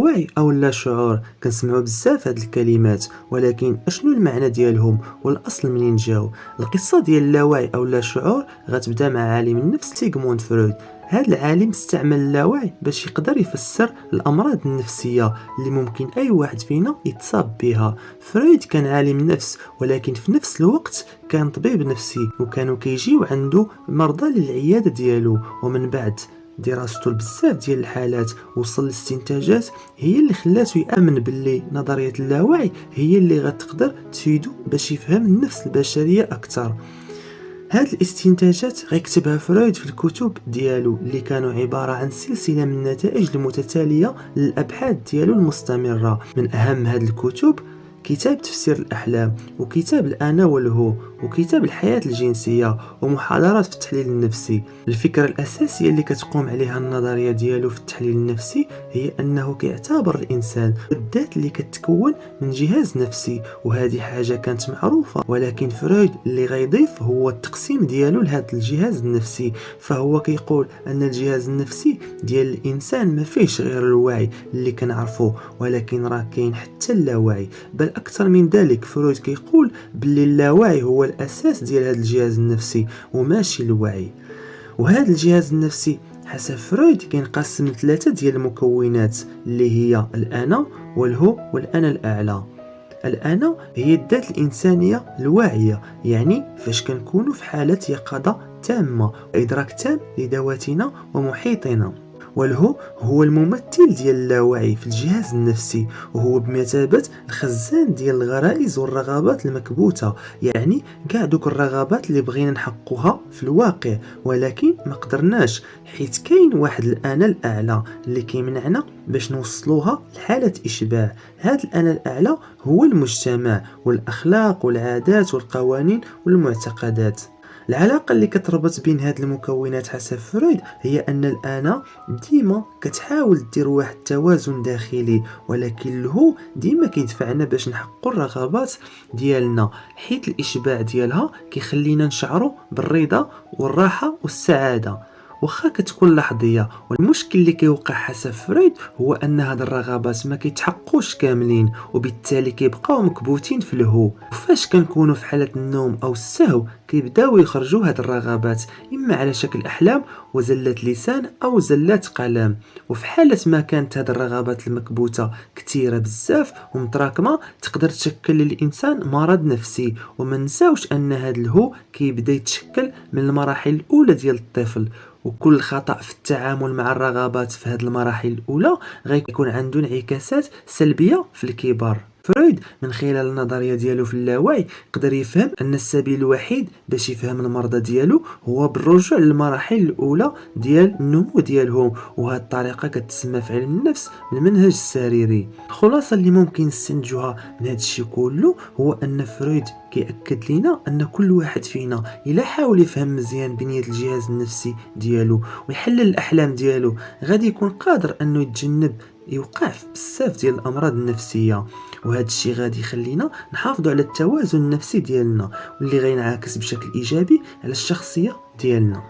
اللاوعي أو اللاشعور كنسمعوا بزاف هاد الكلمات، ولكن أشنو المعنى ديالهم والأصل منين جاو؟ القصة ديال اللاوعي أو اللاشعور غتبدا مع عالم النفس سيغموند فرويد. هذا العالم استعمل اللاوعي باش يقدر يفسر الأمراض النفسية اللي ممكن أي واحد فينا يتصاب بها. فرويد كان عالم نفس، ولكن في نفس الوقت كان طبيب نفسي، وكانوا كيجيو عنده مرضى للعيادة ديالو. ومن بعد دراسته لبزاف ديال الحالات وصل لاستنتاجات هي اللي خلاته يامن باللي نظريه اللاوعي هي اللي غتقدر تفيدو باش يفهم النفس البشريه اكثر. هاد الاستنتاجات غيكتبها فرويد في الكتب ديالو اللي كانوا عبارة عن سلسلة من النتائج المتتالية للأبحاث ديالو المستمرة. من أهم هاد الكتب كتاب تفسير الأحلام، وكتاب الأنا والهو، وكتاب الحياة الجنسية، ومحاضرات في التحليل النفسي. الفكرة الأساسية اللي كتقوم عليها النظرية ديالو في التحليل النفسي هي أنه كيعتبر الإنسان الذات اللي كتكون من جهاز نفسي، وهذه حاجة كانت معروفة، ولكن فرويد اللي غيضيف هو التقسيم ديالو لهذا الجهاز النفسي. فهو كيقول أن الجهاز النفسي ديال الإنسان ما فيهش غير الوعي اللي كنعرفوه، ولكن راه كاين حتى اللاوعي. بل أكثر من ذلك، فرويد كيقول باللي اللاوعي هو الأساس ديال هذا الجهاز النفسي وماشي الوعي. وهذا الجهاز النفسي حسب فرويد كينقسم لثلاثة ديال المكونات اللي هي الأنا والهو والأنا الأعلى. الأنا هي الذات الإنسانية الواعية، يعني فاش كنكونوا في حالة يقظة تامة، إدراك تام لذواتنا ومحيطنا. والهو هو الممثل ديال اللاوعي في الجهاز النفسي، وهو بمثابة الخزان ديال الغرائز والرغبات المكبوتة، يعني كاع دوك الرغبات اللي بغينا نحققها في الواقع ولكن ما قدرناش، حيت كاين واحد الأنا الأعلى اللي كيمنعنا باش نوصلوها لحالة إشباع. هذا الأنا الأعلى هو المجتمع والأخلاق والعادات والقوانين والمعتقدات. العلاقة اللي كتربط بين هاد المكونات حسب فرويد هي أن الأنا ديما كتحاول دير واحد التوازن داخلي، ولكن الهو ديما كيدفعنا باش نحققوا الرغبات ديالنا، حيت الإشباع ديالها كيخلينا نشعروا بالرضا والراحة والسعادة واخا كتكون لحظية. والمشكل اللي كيوقع حسب فرويد هو ان هاد الرغبات ما كيتحققوش كاملين، وبالتالي كيبقاو مكبوتين في الهو. وفاش كنكونوا في حالة النوم او السهو كيبداو يخرجوا هاد الرغبات اما على شكل احلام وزلات لسان او زلات قلم. وفي حالة ما كانت هاد الرغبات المكبوتة كتيرة بزاف ومتراكمة تقدر تشكل للانسان مرض نفسي. وما نساوش ان هاد الهو كيبدا يتشكل من المراحل الاولى ديال الطفل، وكل خطأ في التعامل مع الرغبات في هذه المراحل الأولى غيكون عنده انعكاسات سلبية في الكبار. فرويد من خلال النظرية ديالو في اللاوعي قدر يفهم أن السبيل الوحيد باش يفهم المرضى ديالو هو بالرجوع للمراحل الأولى ديال النمو ديالهم، وهذه الطريقة كتسمى في علم النفس بالمنهج السريري. الخلاصة اللي ممكن نستنتجوها من هذا الشيء كله هو أن فرويد كيأكد لنا أن كل واحد فينا إلا حاول يفهم مزيان بنية الجهاز النفسي ديالو ويحلل الأحلام ديالو غادي يكون قادر أنه يتجنب يوقع في بزاف ديال الأمراض النفسية. وهذا الشيء غادي يخلينا نحافظوا على التوازن النفسي ديالنا، واللي غينعكس بشكل إيجابي على الشخصية ديالنا.